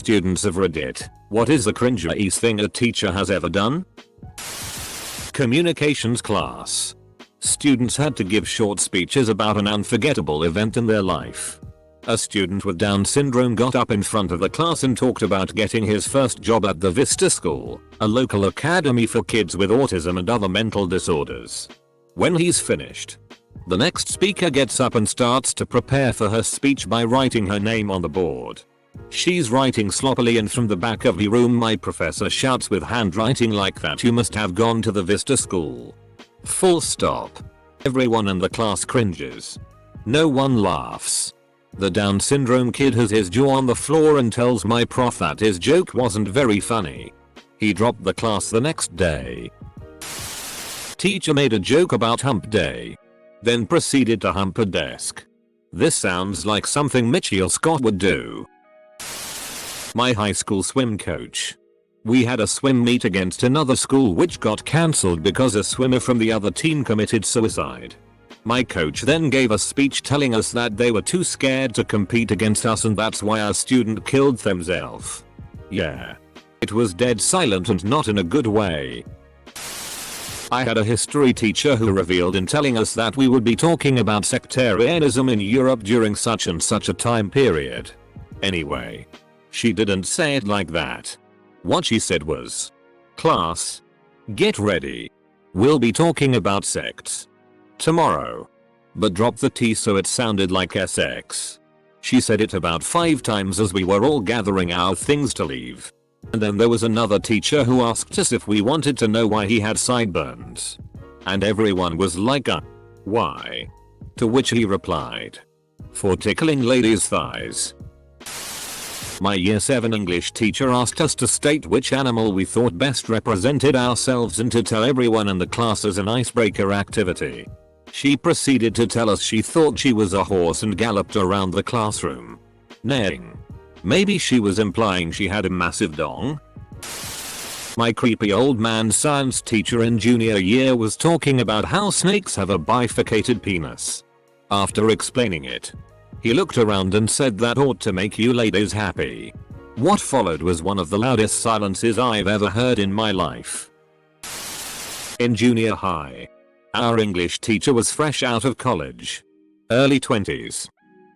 students of Reddit, what is the cringiest thing a teacher has ever done? Communications class. Students had to give short speeches about an unforgettable event in their life. A student with Down syndrome got up in front of the class and talked about getting his first job at the Vista School, a local academy for kids with autism and other mental disorders. When he's finished, the next speaker gets up and starts to prepare for her speech by writing her name on the board. She's writing sloppily, and from the back of the room my professor shouts, with handwriting like that you must have gone to the Vista School. Full stop. Everyone in the class cringes. No one laughs. The Down syndrome kid has his jaw on the floor and tells my prof that his joke wasn't very funny. He dropped the class the next day. Teacher made a joke about hump day, then proceeded to hump a desk. This sounds like something Mitchie or Scott would do. My high school swim coach. We had a swim meet against another school which got cancelled because a swimmer from the other team committed suicide. My coach then gave a speech telling us that they were too scared to compete against us and that's why our student killed themselves. Yeah. It was dead silent and not in a good way. I had a history teacher who revealed in telling us that we would be talking about sectarianism in Europe during such and such a time period. Anyway, she didn't say it like that. What she said was, "Class, get ready. We'll be talking about sects tomorrow." But dropped the T so it sounded like SX. She said it about 5 times as we were all gathering our things to leave. And then there was another teacher who asked us if we wanted to know why he had sideburns. And everyone was like, why? To which he replied, "For tickling ladies' thighs." My year 7 English teacher asked us to state which animal we thought best represented ourselves and to tell everyone in the class as an icebreaker activity. She proceeded to tell us she thought she was a horse and galloped around the classroom, neighing. Maybe she was implying she had a massive dong? My creepy old man science teacher in junior year was talking about how snakes have a bifurcated penis. After explaining it, he looked around and said that ought to make you ladies happy. What followed was one of the loudest silences I've ever heard in my life. In junior high, our English teacher was fresh out of college, early 20s,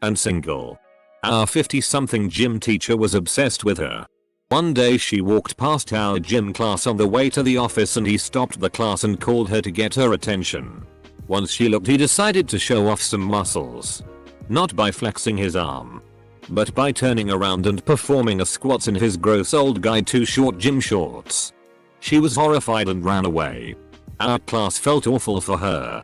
and single. Our 50-something gym teacher was obsessed with her. One day she walked past our gym class on the way to the office and he stopped the class and called her to get her attention. Once she looked, he decided to show off some muscles. Not by flexing his arm, but by turning around and performing a squats in his gross old guy too short gym shorts. She was horrified and ran away. Our class felt awful for her.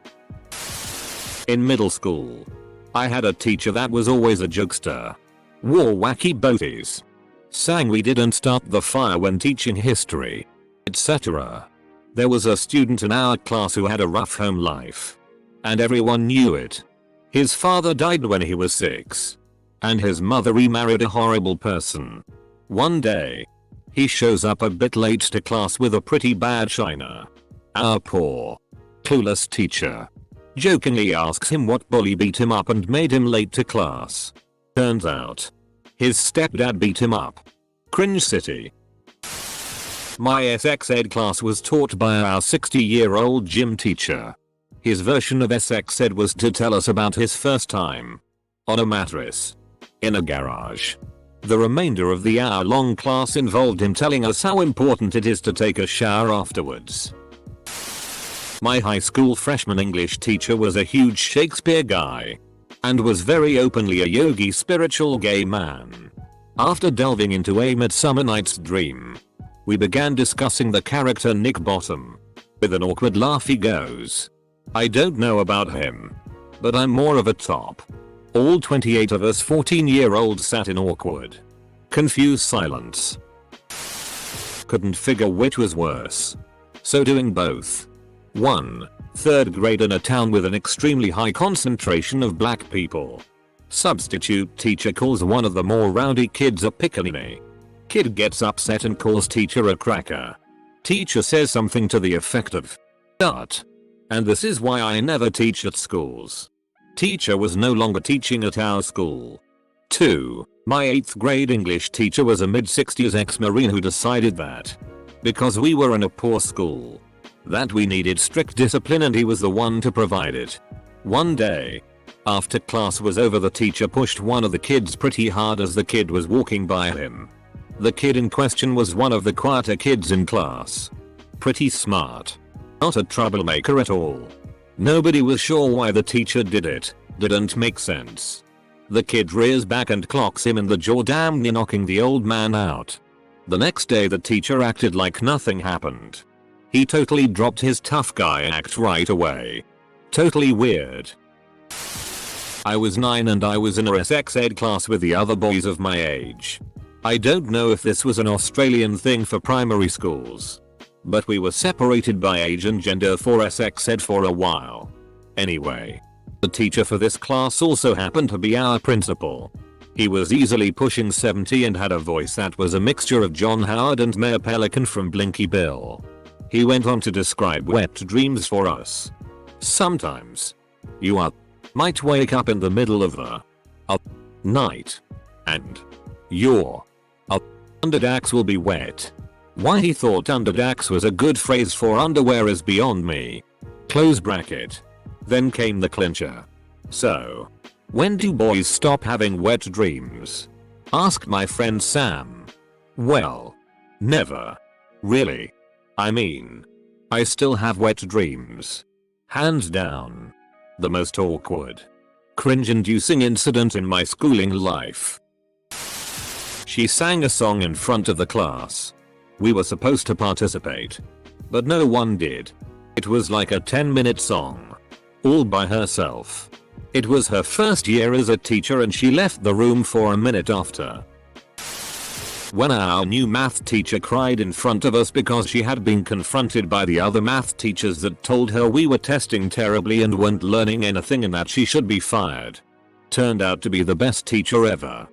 In middle school, I had a teacher that was always a jokester. Wore wacky boaties. Sang "We Didn't Start the Fire" when teaching history, etc. There was a student in our class who had a rough home life. And everyone knew it. His father died when he was 6. And his mother remarried a horrible person. One day, he shows up a bit late to class with a pretty bad shiner. Our poor, clueless teacher jokingly asks him what bully beat him up and made him late to class. Turns out, his stepdad beat him up. Cringe city. My SX Ed class was taught by our 60-year-old gym teacher. His version of SX Ed was to tell us about his first time on a mattress in a garage. The remainder of the hour-long class involved him telling us how important it is to take a shower afterwards. My high school freshman English teacher was a huge Shakespeare guy and was very openly a yogi spiritual gay man. After delving into A Midsummer Night's Dream, we began discussing the character Nick Bottom. With an awkward laugh he goes, "I don't know about him, but I'm more of a top." All 28 of us 14-year-olds sat in awkward, confused silence. Couldn't figure which was worse. So doing both. 1. 3rd grade in a town with an extremely high concentration of black people. Substitute teacher calls one of the more rowdy kids a pickaninny. Kid gets upset and calls teacher a cracker. Teacher says something to the effect of, "Dart. And this is why I never teach at schools." Teacher was no longer teaching at our school. 2. My 8th grade English teacher was a mid-60s ex-marine who decided that because we were in a poor school that we needed strict discipline, and he was the one to provide it. One day, after class was over, the teacher pushed one of the kids pretty hard as the kid was walking by him. The kid in question was one of the quieter kids in class. Pretty smart. Not a troublemaker at all. Nobody was sure why the teacher did it. Didn't make sense. The kid rears back and clocks him in the jaw, damn near knocking the old man out. The next day the teacher acted like nothing happened. He totally dropped his tough guy act right away. Totally weird. I was 9 and I was in a sex ed class with the other boys of my age. I don't know if this was an Australian thing for primary schools, but we were separated by age and gender for sex ed for a while. Anyway, the teacher for this class also happened to be our principal. He was easily pushing 70 and had a voice that was a mixture of John Howard and Mayor Pelican from Blinky Bill. He went on to describe wet dreams for us. Sometimes you might wake up in the middle of the night and your underdax will be wet. Why he thought underdax was a good phrase for underwear is beyond me. Close bracket. Then came the clincher. So, when do boys stop having wet dreams? Asked my friend Sam. Well, never. Really. I mean, I still have wet dreams. Hands down. The most awkward, cringe-inducing incident in my schooling life. She sang a song in front of the class. We were supposed to participate, but no one did. It was like a 10-minute song, all by herself. It was her first year as a teacher and she left the room for a minute after. When our new math teacher cried in front of us because she had been confronted by the other math teachers that told her we were testing terribly and weren't learning anything and that she should be fired. Turned out to be the best teacher ever.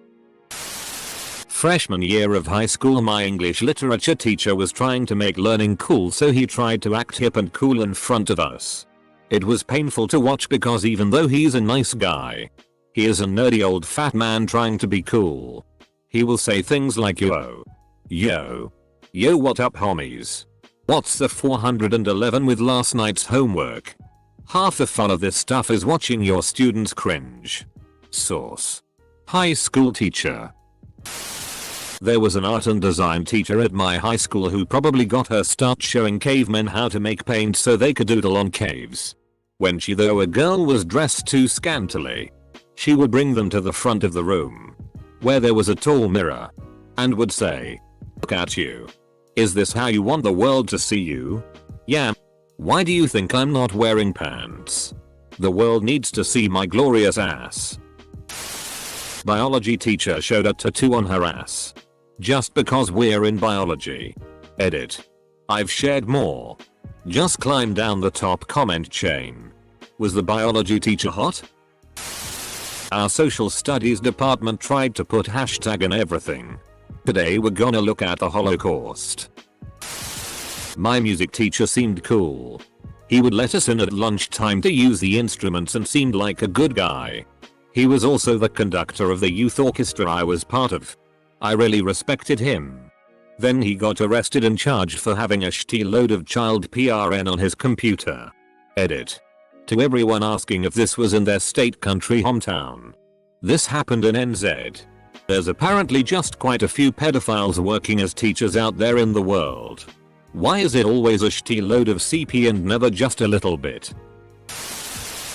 Freshman year of high school, my English literature teacher was trying to make learning cool, so he tried to act hip and cool in front of us. It was painful to watch because even though he's a nice guy, he is a nerdy old fat man trying to be cool. He will say things like yo, what up homies? What's the 411 with last night's homework? Half the fun of this stuff is watching your students cringe. Source: high school teacher. There was an art and design teacher at my high school who probably got her start showing cavemen how to make paint so they could doodle on caves. When she, though a girl, was dressed too scantily, she would bring them to the front of the room, where there was a tall mirror, and would say, "Look at you. Is this how you want the world to see you? Yeah. Why do you think I'm not wearing pants? The world needs to see my glorious ass." Biology teacher showed a tattoo on her ass. Just because we're in biology. Edit. I've shared more. Just climb down the top comment chain. Was the biology teacher hot? Our social studies department tried to put hashtag in everything. Today we're gonna look at the Holocaust. My music teacher seemed cool. He would let us in at lunchtime to use the instruments and seemed like a good guy. He was also the conductor of the youth orchestra I was part of. I really respected him. Then he got arrested and charged for having a shitty load of child PRN on his computer. Edit. To everyone asking if this was in their state, country, hometown. This happened in NZ. There's apparently just quite a few pedophiles working as teachers out there in the world. Why is it always a shitty load of CP and never just a little bit?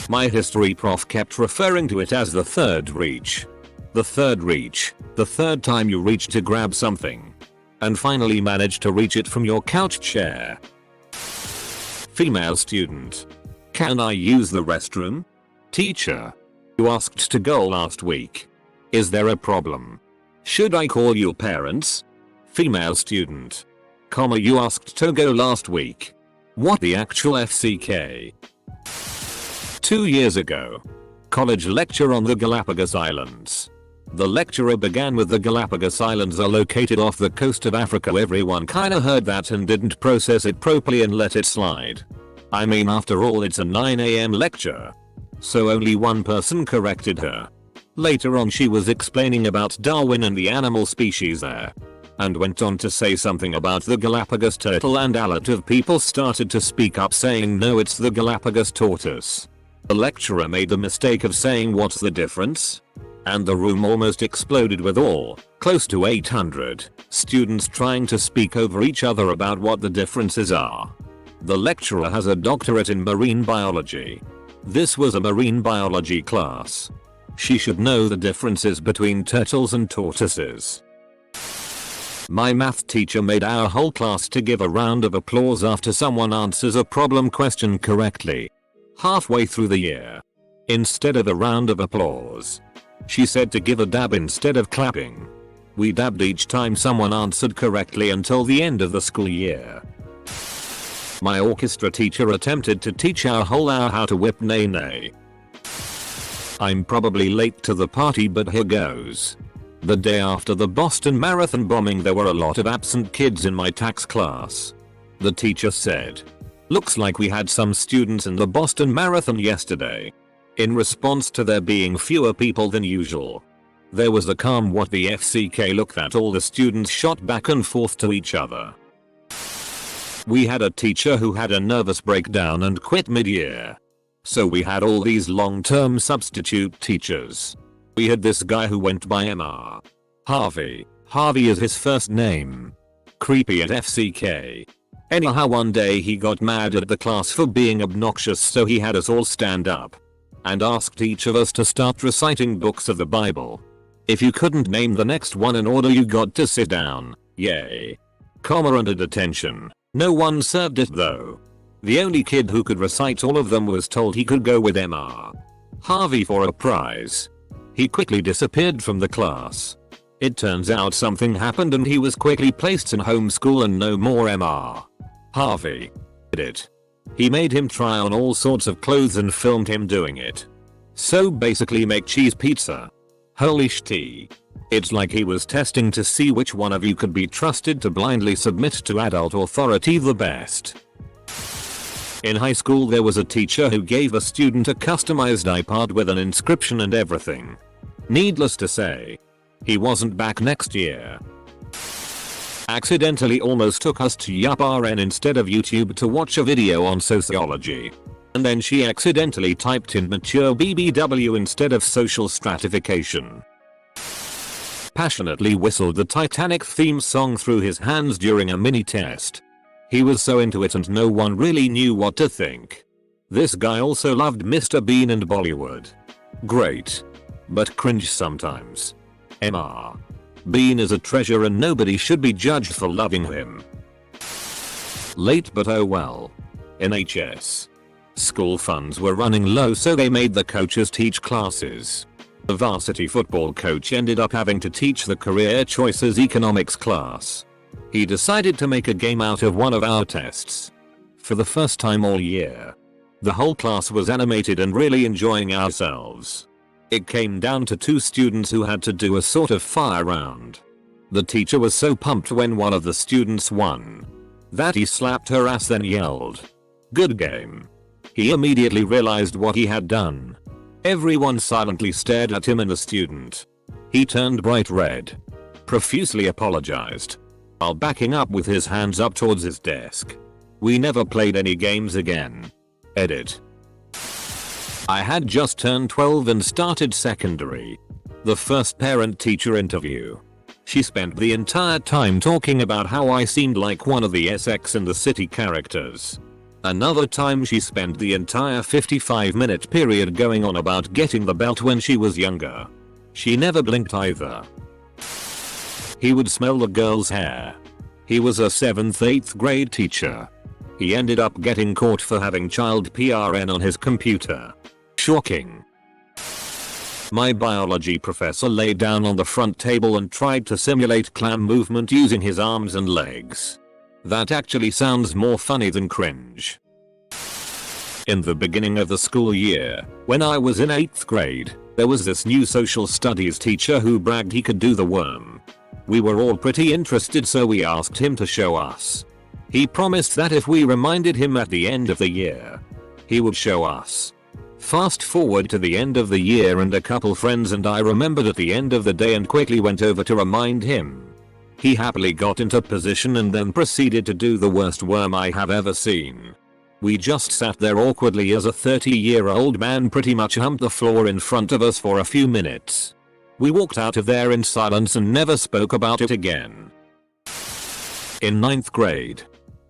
My history prof kept referring to it as the third reach. The third reach, the third time you reach to grab something, and finally manage to reach it from your couch chair. Female student. Can I use the restroom? Teacher. You asked to go last week. Is there a problem? Should I call your parents? Female student. You asked to go last week. What the actual FCK? 2 years ago. College lecture on the Galapagos Islands. The lecturer began with the Galapagos Islands are located off the coast of Africa. Everyone kinda heard that and didn't process it properly and let it slide. I mean, after all, it's a 9 AM lecture. So only one person corrected her. Later on she was explaining about Darwin and the animal species there. And went on to say something about the Galapagos turtle, and a lot of people started to speak up saying no, it's the Galapagos tortoise. The lecturer made the mistake of saying what's the difference? And the room almost exploded with all, close to 800, students trying to speak over each other about what the differences are. The lecturer has a doctorate in marine biology. This was a marine biology class. She should know the differences between turtles and tortoises. My math teacher made our whole class to give a round of applause after someone answers a problem question correctly. Halfway through the year. Instead of a round of applause, she said to give a dab instead of clapping. We dabbed each time someone answered correctly until the end of the school year. My orchestra teacher attempted to teach our whole hour how to whip nay nay. I'm probably late to the party, but here goes. The day after the Boston Marathon bombing, there were a lot of absent kids in my tax class. The teacher said, "Looks like we had some students in the Boston Marathon yesterday." In response to there being fewer people than usual, there was a calm what the FCK look that all the students shot back and forth to each other. We had a teacher who had a nervous breakdown and quit mid-year. So we had all these long-term substitute teachers. We had this guy who went by Mr. Harvey. Harvey is his first name. Creepy at FCK. Anyhow, one day he got mad at the class for being obnoxious, so he had us all stand up and asked each of us to start reciting books of the Bible. If you couldn't name the next one in order, you got to sit down. Yay. Comma and a detention. No one served it though. The only kid who could recite all of them was told he could go with Mr. Harvey for a prize. He quickly disappeared from the class. It turns out something happened and he was quickly placed in homeschool and no more Mr. Harvey did it. He made him try on all sorts of clothes and filmed him doing it. So basically make cheese pizza. Holy shit. It's like he was testing to see which one of you could be trusted to blindly submit to adult authority the best. In high school there was a teacher who gave a student a customized iPod with an inscription and everything. Needless to say, he wasn't back next year. Accidentally almost took us to YupRN instead of YouTube to watch a video on sociology. And then she accidentally typed in mature BBW instead of social stratification. Passionately whistled the Titanic theme song through his hands during a mini test. He was so into it and no one really knew what to think. This guy also loved Mr. Bean and Bollywood. Great. But cringe sometimes. Mr. Bean is a treasure and nobody should be judged for loving him. Late, but oh well. In HS. School funds were running low, so they made the coaches teach classes. The varsity football coach ended up having to teach the career choices economics class. He decided to make a game out of one of our tests. For the first time all year, the whole class was animated and really enjoying ourselves. It came down to 2 students who had to do a sort of fire round. The teacher was so pumped when one of the students won that he slapped her ass, then yelled, "Good game." He immediately realized what he had done. Everyone silently stared at him and the student. He turned bright red, profusely apologized, while backing up with his hands up towards his desk. We never played any games again. Edit. I had just turned 12 and started secondary. The first parent-teacher interview. She spent the entire time talking about how I seemed like one of the Sex and the City characters. Another time she spent the entire 55-minute period going on about getting the belt when she was younger. She never blinked either. He would smell the girl's hair. He was a 7th 8th grade teacher. He ended up getting caught for having child PRN on his computer. Shocking. My biology professor lay down on the front table and tried to simulate clam movement using his arms and legs. That actually sounds more funny than cringe. In the beginning of the school year, when I was in 8th grade, there was this new social studies teacher who bragged he could do the worm. We were all pretty interested, so we asked him to show us. He promised that if we reminded him at the end of the year, he would show us. Fast forward to the end of the year and a couple friends and I remembered at the end of the day and quickly went over to remind him. He happily got into position and then proceeded to do the worst worm I have ever seen. We just sat there awkwardly as a 30-year-old man pretty much humped the floor in front of us for a few minutes. We walked out of there in silence and never spoke about it again. In 9th grade,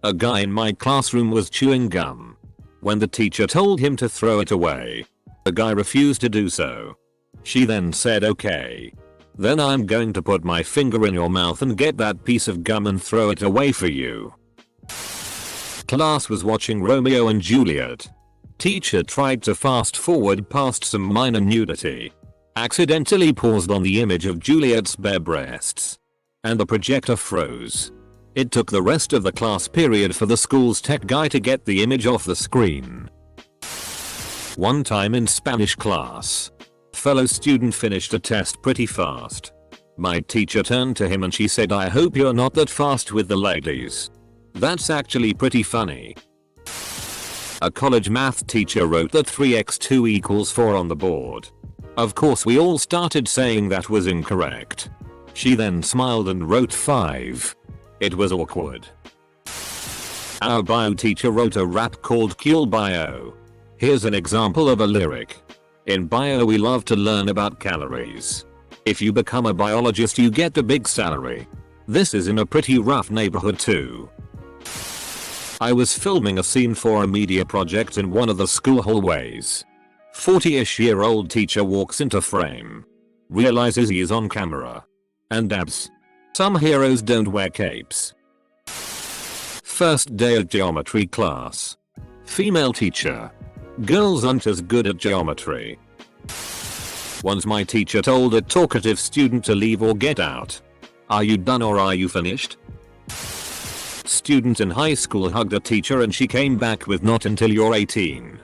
a guy in my classroom was chewing gum. When the teacher told him to throw it away, the guy refused to do so. She then said, "Okay. Then I'm going to put my finger in your mouth and get that piece of gum and throw it away for you." Class was watching Romeo and Juliet. Teacher tried to fast forward past some minor nudity. Accidentally paused on the image of Juliet's bare breasts. And the projector froze. It took the rest of the class period for the school's tech guy to get the image off the screen. One time in Spanish class, fellow student finished a test pretty fast. My teacher turned to him and she said, "I hope you're not that fast with the ladies." That's actually pretty funny. A college math teacher wrote that 3x2 equals 4 on the board. Of course we all started saying that was incorrect. She then smiled and wrote 5. It was awkward. Our bio teacher wrote a rap called Cool Bio. Here's an example of a lyric. In bio we love to learn about calories. If you become a biologist you get a big salary. This is in a pretty rough neighborhood too. I was filming a scene for a media project in one of the school hallways. 40-ish-year-old teacher walks into frame. Realizes he is on camera. And dabs. Some heroes don't wear capes. First day of geometry class. Female teacher. Girls aren't as good at geometry. Once my teacher told a talkative student to leave or get out. Are you done or are you finished? Student in high school hugged a teacher and she came back with "not until you're 18.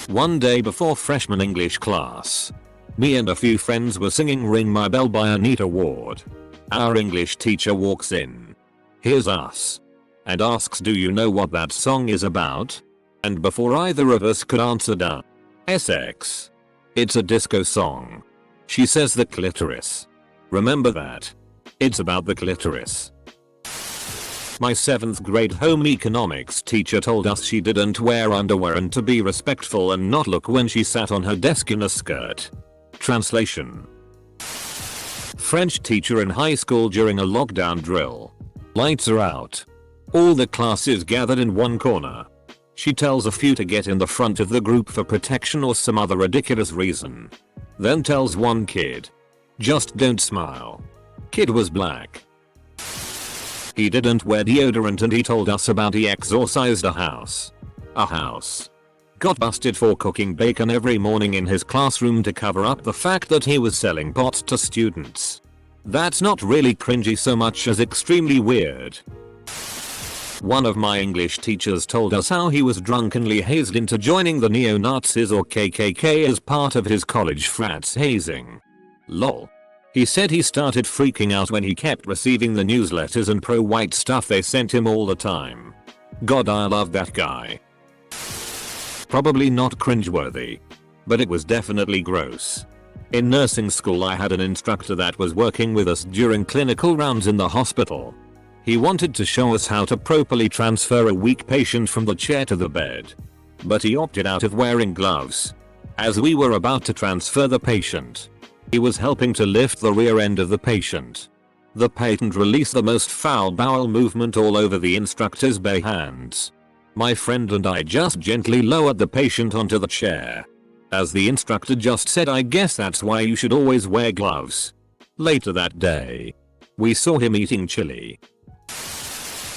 One day before freshman English class, me and a few friends were singing "Ring My Bell" by Anita Ward. Our English teacher walks in. Hears us. And asks, "Do you know what that song is about?" And before either of us could answer, SX. It's a disco song. She says the clitoris. Remember that. It's about the clitoris. My 7th grade home economics teacher told us she didn't wear underwear and to be respectful and not look when she sat on her desk in a skirt. Translation. French teacher in high school during a lockdown drill. Lights are out. All the class is gathered in one corner. She tells a few to get in the front of the group for protection or some other ridiculous reason. Then tells one kid, "Just don't smile." Kid was black. He didn't wear deodorant and he told us about he exorcised a house. A house. Got busted for cooking bacon every morning in his classroom to cover up the fact that he was selling pot to students. That's not really cringy so much as extremely weird. One of my English teachers told us how he was drunkenly hazed into joining the neo-Nazis or KKK as part of his college frat's hazing. Lol. He said he started freaking out when he kept receiving the newsletters and pro-white stuff they sent him all the time. God, I love that guy. Probably not cringeworthy, but it was definitely gross. In nursing school I had an instructor that was working with us during clinical rounds in the hospital. He wanted to show us how to properly transfer a weak patient from the chair to the bed. But he opted out of wearing gloves. As we were about to transfer the patient, he was helping to lift the rear end of the patient. The patient released the most foul bowel movement all over the instructor's bare hands. My friend and I just gently lowered the patient onto the chair. As the instructor just said, "I guess that's why you should always wear gloves." Later that day, we saw him eating chili.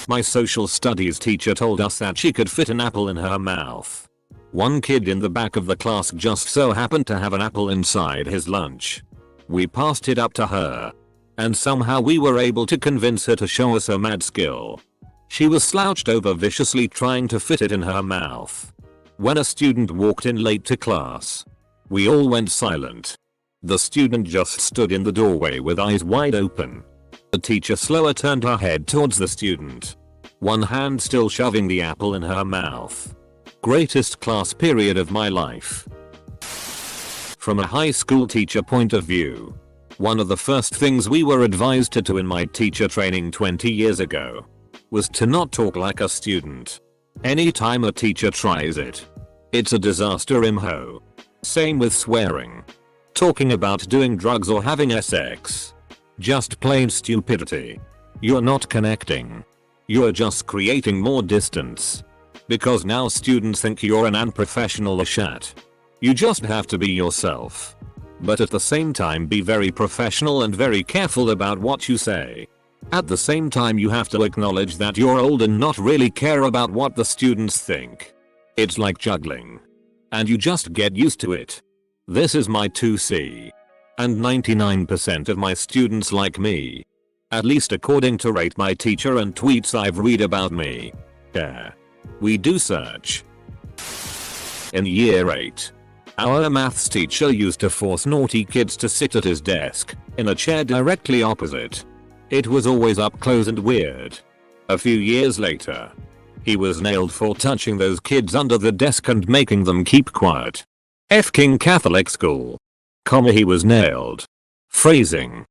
My social studies teacher told us that she could fit an apple in her mouth. One kid in the back of the class just so happened to have an apple inside his lunch. We passed it up to her. And somehow we were able to convince her to show us her mad skill. She was slouched over viciously trying to fit it in her mouth. When a student walked in late to class, we all went silent. The student just stood in the doorway with eyes wide open. The teacher slower turned her head towards the student, one hand still shoving the apple in her mouth. Greatest class period of my life. From a high school teacher point of view, one of the first things we were advised to do in my teacher training 20 years ago was to not talk like a student. Anytime a teacher tries it, it's a disaster imho. Same with swearing. Talking about doing drugs or having sex. Just plain stupidity. You're not connecting. You're just creating more distance. Because now students think you're an unprofessional shat. You just have to be yourself. But at the same time be very professional and very careful about what you say. At the same time you have to acknowledge that you're old and not really care about what the students think. It's like juggling. And you just get used to it. This is my 2C. And 99% of my students like me. At least according to Rate My Teacher and tweets I've read about me. Yeah. We do search. In year 8. Our maths teacher used to force naughty kids to sit at his desk, in a chair directly opposite. It was always up close and weird. A few years later, he was nailed for touching those kids under the desk and making them keep quiet. F King Catholic school. He was nailed. Phrasing.